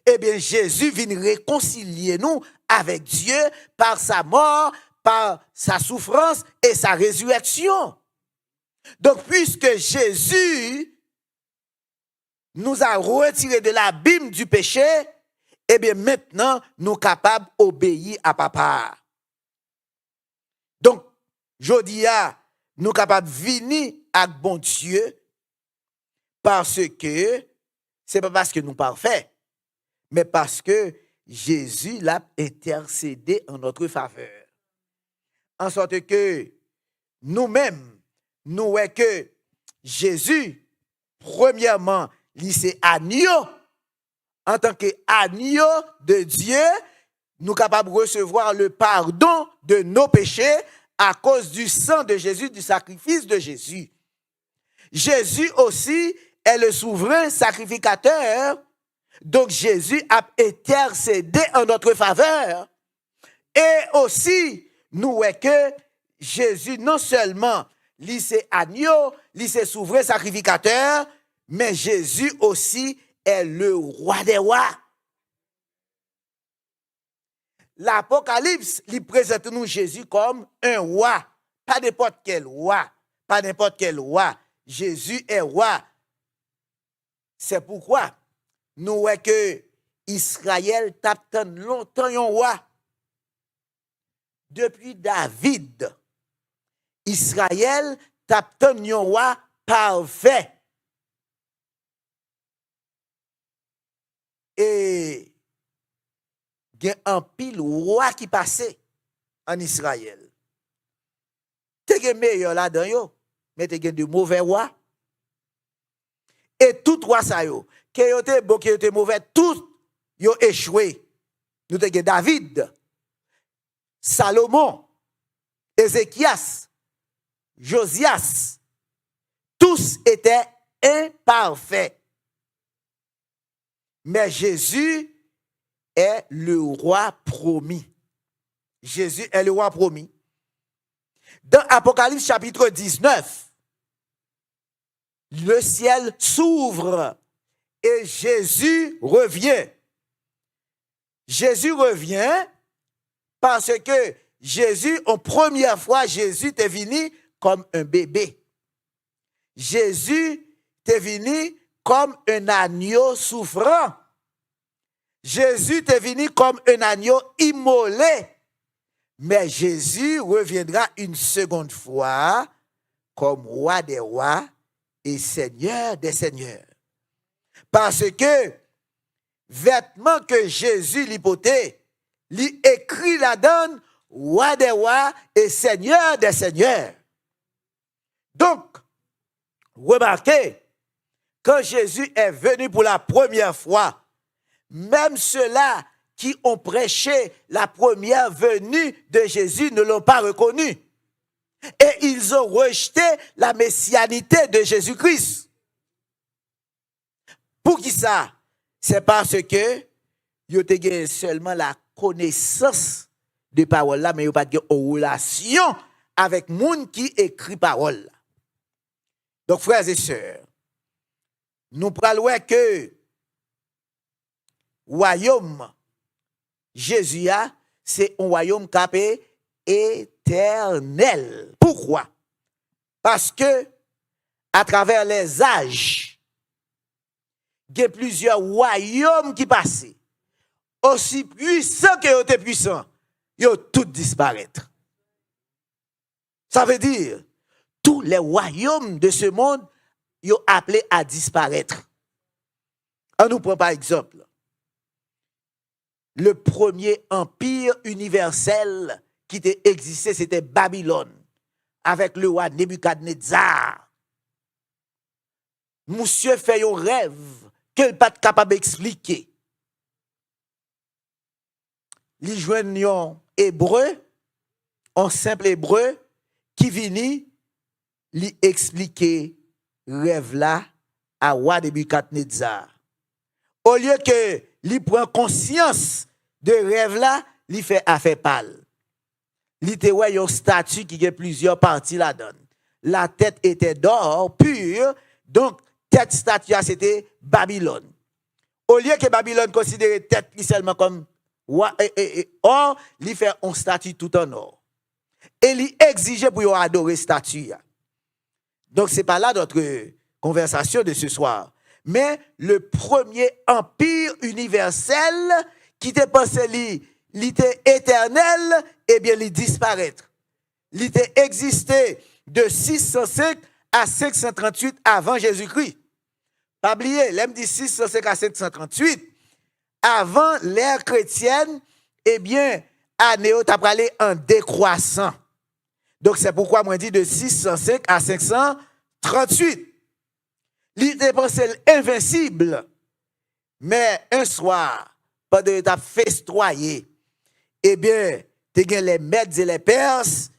Eh bien, Jésus vient réconcilier nous avec Dieu par sa mort, par sa souffrance et sa résurrection. Donc, puisque Jésus nous a retirés de l'abîme du péché, eh bien, maintenant, nous sommes capables d'obéir à Papa. Donc, jodi a, nous sommes capables de venir avec bon Dieu parce que, ce n'est pas parce que nous sommes parfaits, mais parce que Jésus l'a intercédé en notre faveur. En sorte que nous-mêmes, nous voyons que Jésus, premièrement, il c'est agneau. En tant qu'agneau de Dieu, nous sommes capables de recevoir le pardon de nos péchés à cause du sang de Jésus, du sacrifice de Jésus. Jésus aussi est le souverain sacrificateur. Donc Jésus a intercédé en notre faveur. Et aussi, nous voyons que Jésus, non seulement, lui c'est agneau, lui c'est souverain sacrificateur, mais Jésus aussi est le roi des rois. L'Apocalypse, lui présente nous Jésus comme un roi. Pas n'importe quel roi. Pas n'importe quel roi. Jésus est roi. C'est pourquoi nous voyons que Israël tape longtemps un roi. Depuis David, Israël tape un roi parfait. Et il y a un pile roi qui passait en Israël. Tu es meilleur là-dedans, mais tu es de mauvais rois. Et tout roi ça yo, qui était bon, qui était mauvais, tous yo échoué. Nous avons David, Salomon, Ézéchias, Josias. Tous étaient imparfaits. Mais Jésus est le roi promis. Jésus est le roi promis. Dans Apocalypse chapitre 19, le ciel s'ouvre et Jésus revient. Jésus revient parce que Jésus, en première fois, Jésus est venu comme un bébé. Jésus est venu comme un agneau souffrant. Jésus est venu comme un agneau immolé. Mais Jésus reviendra une seconde fois comme roi des rois et seigneur des seigneurs. Parce que vêtements que Jésus lui portait, lui écrit la donne roi des rois et seigneur des seigneurs. Donc, remarquez, quand Jésus est venu pour la première fois, même ceux-là qui ont prêché la première venue de Jésus ne l'ont pas reconnu. Et ils ont rejeté la messianité de Jésus-Christ. Pour qui ça? C'est parce que ils ont seulement la connaissance de parole là, mais ils n'ont pas de relation avec le monde qui écrit parole. Donc, frères et sœurs, nous parlons que royaume Jésus a, c'est un royaume capé éternel. Pourquoi? Parce que à travers les âges, il y a plusieurs royaumes qui passent. Aussi puissants que étaient puissants, ils ont tous disparaître. Ça veut dire, tous les royaumes de ce monde, ils ont appelé à disparaître. On nous prend par exemple le premier empire universel qui existait, c'était Babylone, avec le roi Nebuchadnezzar. Monsieur fait un rêve qu'il n'est pas capable d'expliquer. Les joignons hébreux, en simple hébreu, qui vini lui expliquer rêve là à roi Nebuchadnezzar. Au lieu que lui prend conscience de rêve là, lui fait affaire pâle. Lui te ouais une statue qui a plusieurs parties là-dedans. La tête était d'or pur, donc tête statue c'était Babylone. Au lieu que Babylone considérait tête seulement comme or, lui fait une statue tout en or. Et lui exigeait pour adorer statue. Donc c'est pas là notre conversation de ce soir. Mais le premier empire universel qui était pensé il était éternel, eh bien, il disparaître. Il était existé de 605 à 538 avant Jésus-Christ. Pas oublier, l'aime dit 605 à 538, avant l'ère chrétienne, eh bien, Anéo t'a parlé en décroissant. Donc, c'est pourquoi moi dit de 605 à 538. Il était pensé invincible. Mais un soir, pendant que tu as festoyé, eh bien, les Mèdes et les Perses,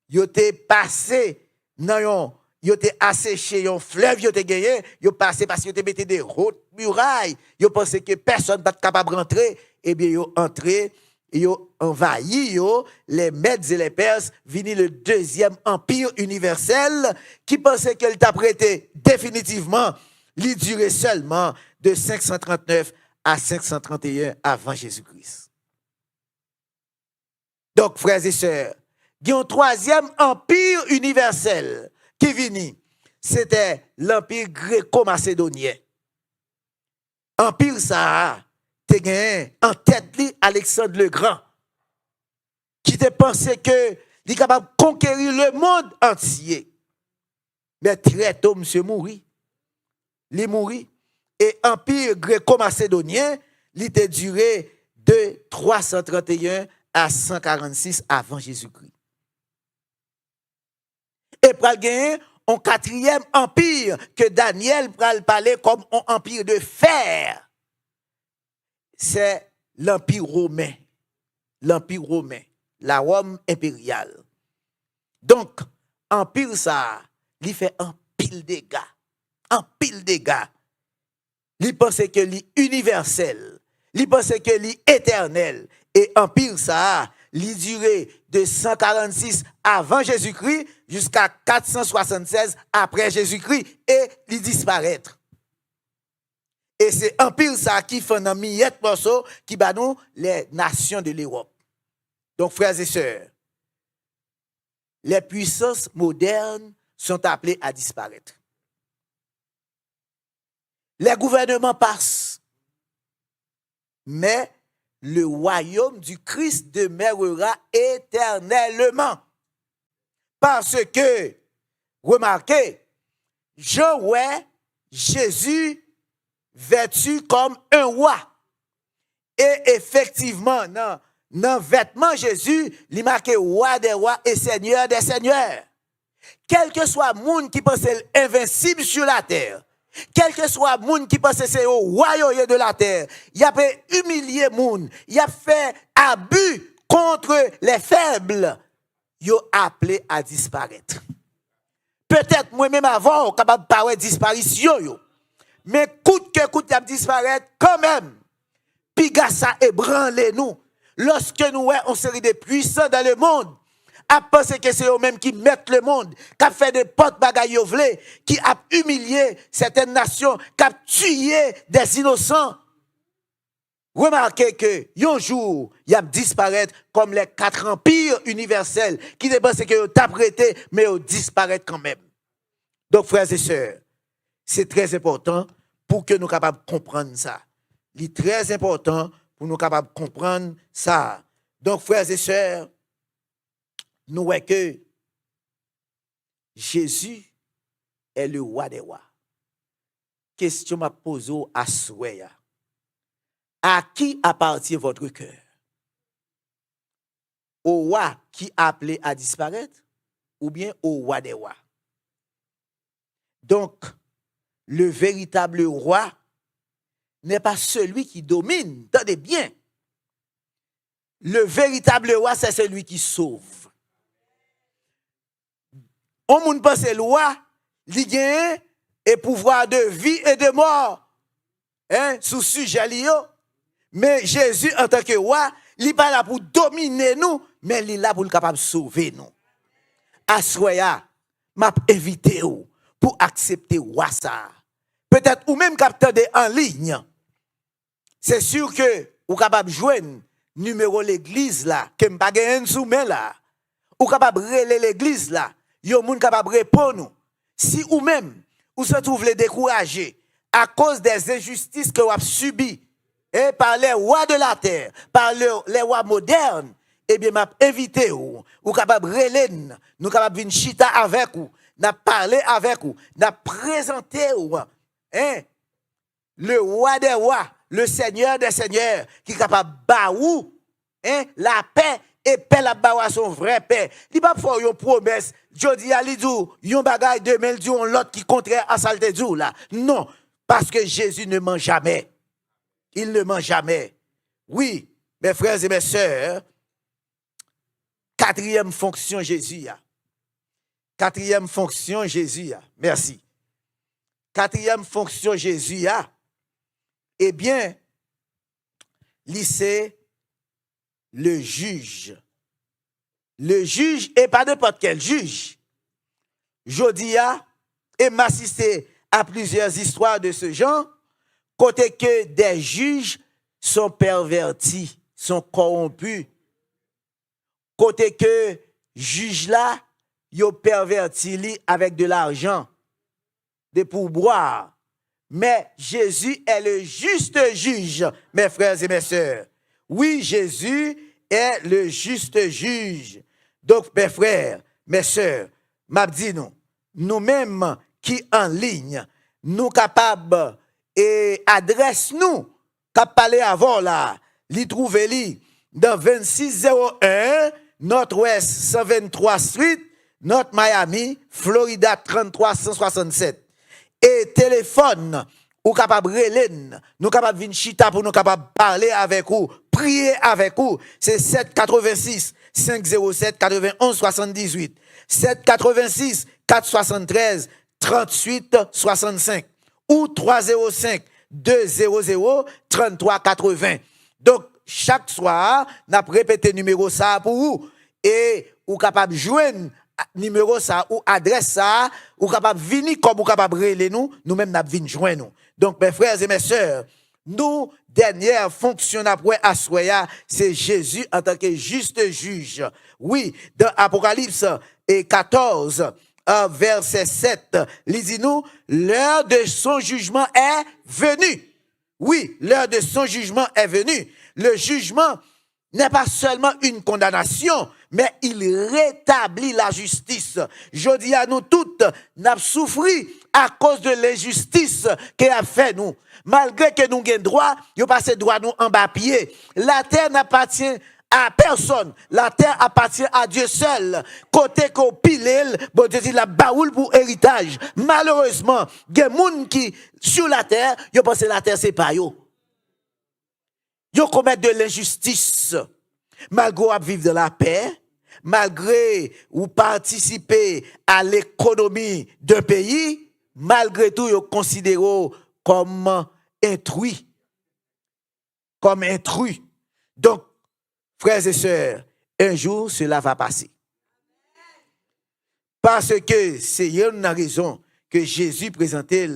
ils étaient passés dans ils étaient asséchés un fleuve, ils étaient gagné, ils passé parce qu'ils étaient mis des hautes murailles, ils pensaient que personne n'est pas capable de rentrer, eh bien, ils ont entré, ils ont envahi, les Mèdes et les Perses, vini le deuxième empire universel, qui pensait qu'il t'a prêté définitivement, il durait seulement de 539 à 531 avant Jésus-Christ. Donc, frères et sœurs, il y a un troisième empire universel qui vini. C'était l'empire gréco-macédonien. Empire ça, te gagné en tête li Alexandre le Grand, qui te pensait que il est capable de conquérir le monde entier. Mais très tôt, monsieur mourit. Il mourit. Et empire gréco-macédonien, il était duré de 331 à 146 avant Jésus-Christ. Et pral gagner un quatrième empire que Daniel pral parler comme un empire de fer. C'est l'empire romain. L'empire romain, la Rome impériale. Donc, empire ça, il fait un pile de dégâts. Un pile de dégâts. Il pensait que l'est universel. Il pensait que l'est éternel. Et empire ça, il durait de 146 avant Jésus-Christ jusqu'à 476 après Jésus-Christ et il disparaît. Et c'est empire ça qui fait un miette morceau qui bat nous les nations de l'Europe. Donc, frères et sœurs, les puissances modernes sont appelées à disparaître. Les gouvernements passent, mais le royaume du Christ demeurera éternellement. Parce que, remarquez, je vois Jésus vêtu comme un roi. Et effectivement, dans le vêtement Jésus, il marqué roi des rois et seigneur des seigneurs. Quel que soit le monde qui pense invincible sur la terre, quel que soit le monde qui pense que c'est au royaume de la terre, il a humilié le monde, il a fait abus contre les faibles, il a appelé à disparaître. Peut-être moi-même avant, capable de parler de disparition, mais coûte que coûte, il a disparaître quand même. Puis ça ébranle nous. Lorsque nous avons une série de puissants dans le monde, à penser que c'est eux-mêmes qui mettent le monde, qui a fait des potes bagailles qui a humilié certaines nations, qui a tué des innocents. Remarquez que, un jour, il a disparaître comme les 4 empires universels qui ne pensaient que ils t'apprêtaient, mais ils disparaissent quand même. Donc, frères et sœurs, c'est très important pour que nous soyons capables de comprendre ça. C'est très important pour nous capables de comprendre ça. Donc, frères et sœurs, nous voyons que Jésus est le roi des rois. Question m'a posée à Souya. À qui appartient votre cœur? Au roi qui a appelé à disparaître ou bien au roi des rois? Donc, le véritable roi n'est pas celui qui domine. Tenez bien. Le véritable roi, c'est celui qui sauve. On moun pense le roi, il gagne et pouvoir de vie et de mort. Sous sujet lié. Mais Jésus, en tant que roi, il n'est pas là pour dominer nous, mais il est là pour être capable de sauver nous. Assoya, m'a invité pour accepter roi ça. Peut-être ou même capteur en ligne. C'est sûr que vous capable de joindre numéro l'église là, que m'pa gen sous main là. Ou capable reler l'église là. Yo moun capable répondre. Si ou même ou se trouve les décourager à cause des injustices que vous avez subies et par les rois de la terre, par les rois modernes, eh bien m'a invité ou capable reler, nous capable venir chita avec ou, n'a parler avec ou, n'a présenter ou le roi des rois, le seigneur des seigneurs, qui est capable de baou, la paix, et paix la baou à son vrai paix. Il pas faire une promesse, jodi a li dou, yon bagay demain di on l'autre qui contraire à saleté dou là. Non, parce que Jésus ne ment jamais. Il ne ment jamais. Oui, mes frères et mes sœurs, 4e fonction Jésus a. 4e fonction Jésus a. Merci. 4e fonction Jésus a. Eh bien, c'est le juge. Le juge et pas n'importe quel juge. Jodia et m'assister à plusieurs histoires de ce genre, côté que des juges sont pervertis, sont corrompus. Côté que juge là, yo perverti li avec de l'argent, des pourboires. Mais Jésus est le juste juge, mes frères et mes sœurs. Oui, Jésus est le juste juge. Donc, mes frères, mes sœurs, m'a dit nous-mêmes qui en ligne, nous capables et adresse-nous, cap parler avant là, li trouver li dans 2601 Northwest 123 Street, North Miami, Florida 33167. Et téléphone, ou capable relais, nous capable venir chita pour nous capable parler avec vous, prier avec vous, c'est 786 507 91 78, 786 473 38 65 ou 305 200 33 80. Donc chaque soir, n'a répété numéro ça pour vous. Et ou capable joindre numéro ça ou adresse ça, ou capable venir comme ou capable relayer nous-mêmes n'a venir joindre nous. Donc mes frères et mes sœurs, nous dernière fonction après Assoya, c'est Jésus en tant que juste juge. Oui, dans Apocalypse 14 verset 7, il dit nous, l'heure de son jugement est venue. Oui, l'heure de son jugement est venue. Le jugement n'est pas seulement une condamnation, mais il rétablit la justice. Je dis à nous toutes, nous avons souffert à cause de l'injustice qu'il a fait nous. Malgré que nous avons droit, nous passons droit nous en bas pied. La terre n'appartient à personne. La terre appartient à Dieu seul. Côté qu'on pile, bon Dieu dit la baoule pour héritage. Malheureusement, il y a des gens qui, sur la terre, ils pensent que la terre c'est pas eux. Ils commettent de l'injustice. Malgré vous vivre dans la paix, malgré vous participer à l'économie d'un pays, malgré tout, ils considèrent comme intrus. Comme intrus. Donc, frères et sœurs, un jour, cela va passer. Parce que c'est une raison que Jésus présentait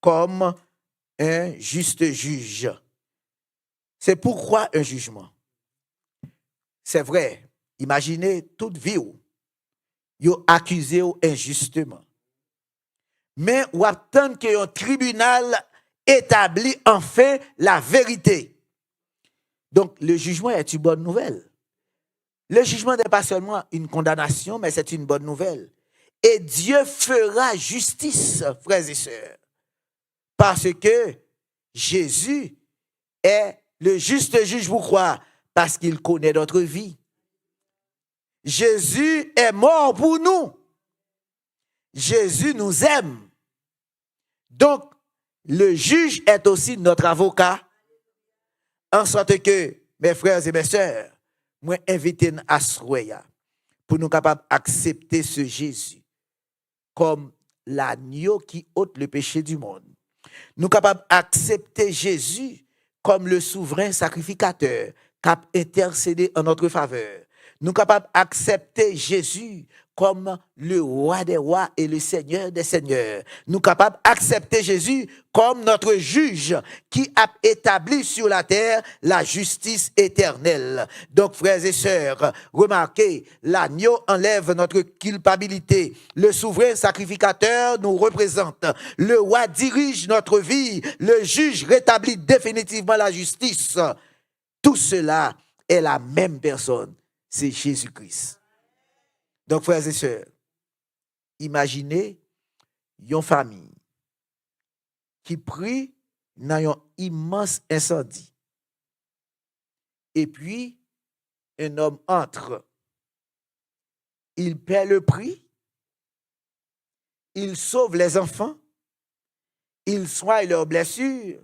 comme un juste juge. C'est pourquoi un jugement. C'est vrai, imaginez toute vie où vous accusez injustement. Mais vous attendez qu'un tribunal établit enfin la vérité. Donc, le jugement est une bonne nouvelle. Le jugement n'est pas seulement une condamnation, mais c'est une bonne nouvelle. Et Dieu fera justice, frères et sœurs. Parce que Jésus est le juste juge. Pourquoi? Parce qu'il connaît notre vie. Jésus est mort pour nous. Jésus nous aime. Donc, le juge est aussi notre avocat. En sorte que, mes frères et mes sœurs, moi invite à Soya pour nous capables d'accepter ce Jésus comme l'agneau qui ôte le péché du monde. Nous capables d'accepter Jésus comme le souverain sacrificateur qui a intercédé en notre faveur. Nous capables d'accepter Jésus comme le roi des rois et le seigneur des seigneurs. Nous capables d'accepter Jésus comme notre juge qui a établi sur la terre la justice éternelle. Donc, frères et sœurs, remarquez, l'agneau enlève notre culpabilité. Le souverain sacrificateur nous représente. Le roi dirige notre vie. Le juge rétablit définitivement la justice. Tout cela est la même personne. C'est Jésus-Christ. Donc, frères et sœurs, imaginez une famille qui prie dans un immense incendie. Et puis, un homme entre. Il paie le prix. Il sauve les enfants. Il soigne leurs blessures.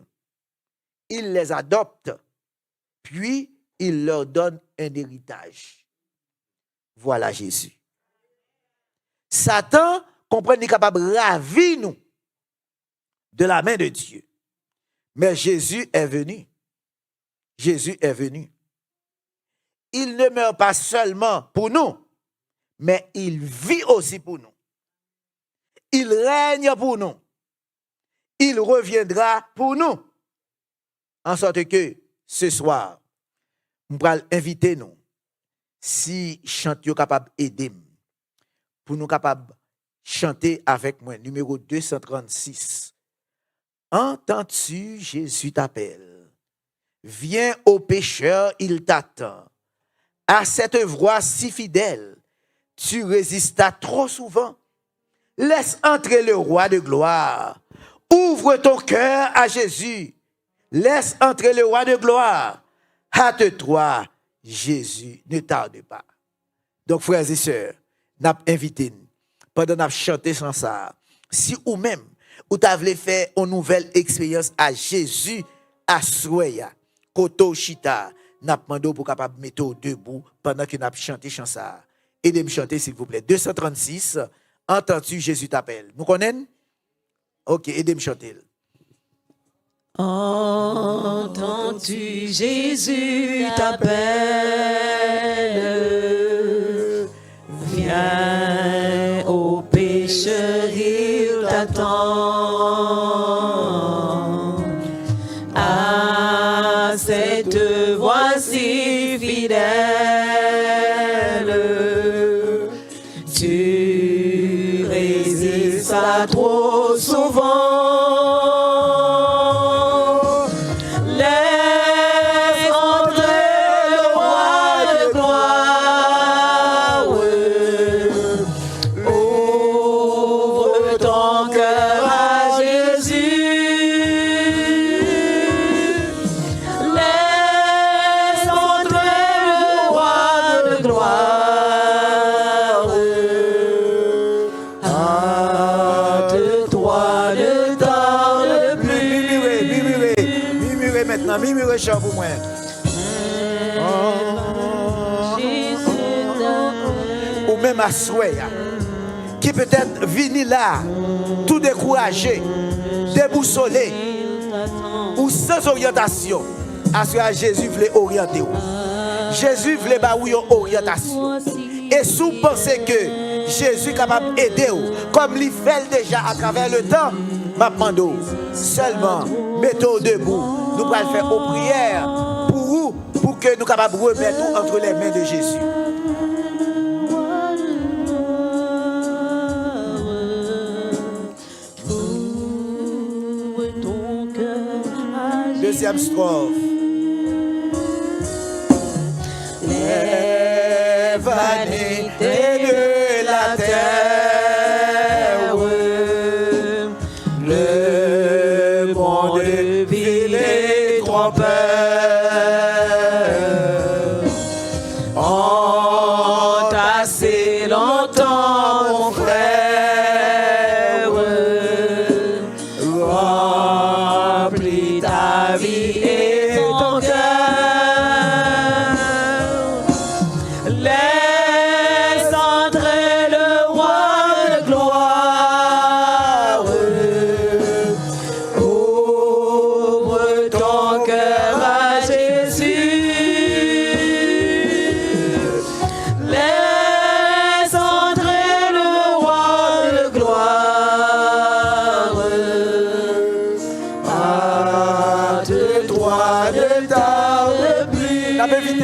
Il les adopte. Puis, il leur donne un héritage. Voilà Jésus. Satan, comprend, est capable de ravir nous de la main de Dieu. Mais Jésus est venu. Jésus est venu. Il ne meurt pas seulement pour nous, mais il vit aussi pour nous. Il règne pour nous. Il reviendra pour nous. En sorte que ce soir, nous allons inviter nous, si chante capable d'aider, pour nous capables chanter avec moi, numéro 236. Entends-tu, Jésus t'appelle. Viens au pécheur, il t'attend. À cette voix si fidèle, tu résistas trop souvent. Laisse entrer le roi de gloire. Ouvre ton cœur à Jésus. Laisse entrer le roi de gloire. Hâte-toi, Jésus, ne tarde pas. Donc, frères et sœurs, nous avons invité, pendant que nous avons chanté sans ça, si ou même, ou tu avais fait une nouvelle expérience à Jésus, à Soya, Koto Chita, nous avons demandé pour capable mettre debout pendant que nous avons chanté sans ça. Aidez-moi chanter, s'il vous plaît. 236, entends-tu, Jésus t'appelle. Nous connaissons? Ok, aidez-moi chanter. Entends-tu, Jésus t'appelle. Viens au pécheur, il t'attend. À cette voix si fidèle, tu résistes à trop souvent. Pour moi. Ou même à souhait, qui peut-être vini là, tout découragé, déboussolé, ou sans orientation, à ce que Jésus voulait orienter. Jésus voulait bah oui orientation. Et si vous pensez que Jésus est capable d'aider, comme il fait déjà à travers le temps, m'a demandé seulement mettez-vous debout. Nous allons faire aux prières pour vous, pour que nous soyons capables de remettre entre les mains de Jésus. Deuxième strophe. Les vanités de la terre, le monde vil et trompeur, entassé longtemps mon frère, remplis ta vie et ton cœur.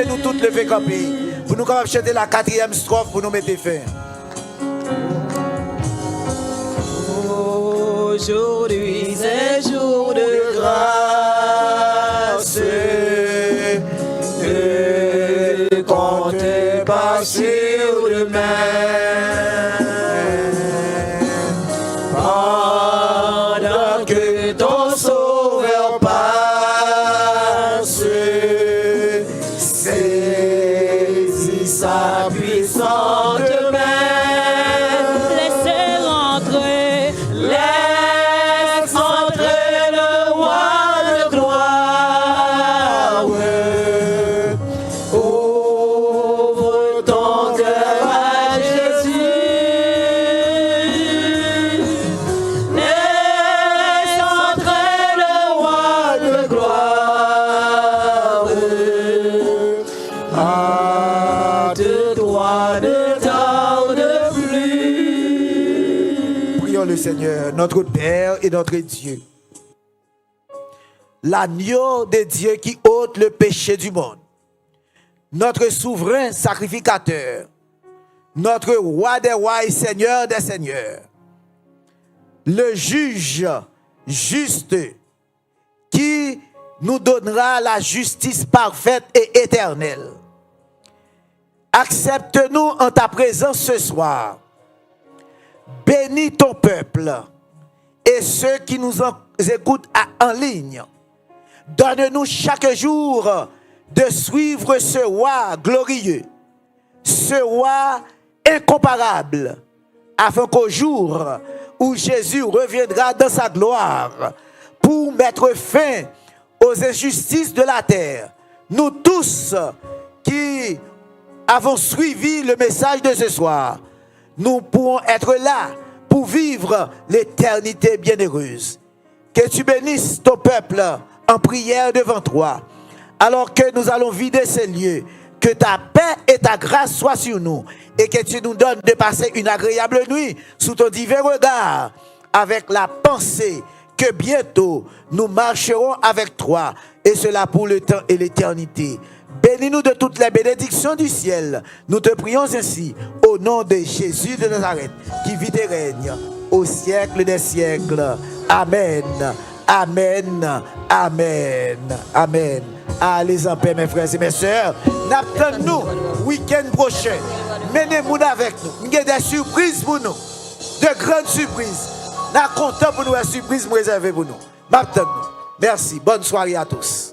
Nous toutes lever camper pour nous capables chanter la quatrième strophe pour nous mettre fin. Aujourd'hui c'est jour de grâce, ne comptez pas sur demain, pendant que ton sauveur passe. Sa puissante main, laissez entrer le roi de gloire. Ouvre ton cœur à Jésus, laisse entrer le roi de gloire. Prions le Seigneur, notre Père et notre Dieu. L'agneau de Dieu qui ôte le péché du monde. Notre souverain sacrificateur. Notre roi des rois et seigneur des seigneurs. Le juge juste qui nous donnera la justice parfaite et éternelle. Accepte-nous en ta présence ce soir. Bénis ton peuple et ceux qui nous écoutent en ligne. Donne-nous chaque jour de suivre ce roi glorieux, ce roi incomparable, afin qu'au jour où Jésus reviendra dans sa gloire pour mettre fin aux injustices de la terre, nous tous qui avons suivi le message de ce soir, nous pourrons être là pour vivre l'éternité bienheureuse. que tu bénisses ton peuple en prière devant toi. Alors que nous allons vider ces lieux, que ta paix et ta grâce soient sur nous et que tu nous donnes de passer une agréable nuit sous ton divin regard, avec la pensée que bientôt nous marcherons avec toi, et cela pour le temps et l'éternité. Bénis-nous de toutes les bénédictions du ciel. Nous te prions ainsi au nom de Jésus de Nazareth, qui vit et règne au siècle des siècles. Amen. Amen. Amen. Amen. Allez en paix, mes frères et mes sœurs. N'attendons nous week-end prochain. Menez-nous avec nous. Il y a des surprises pour nous. De grandes surprises. Nous sommes contents pour nous, une surprise réservée pour nous. M'attendons. Merci. Bonne soirée à tous.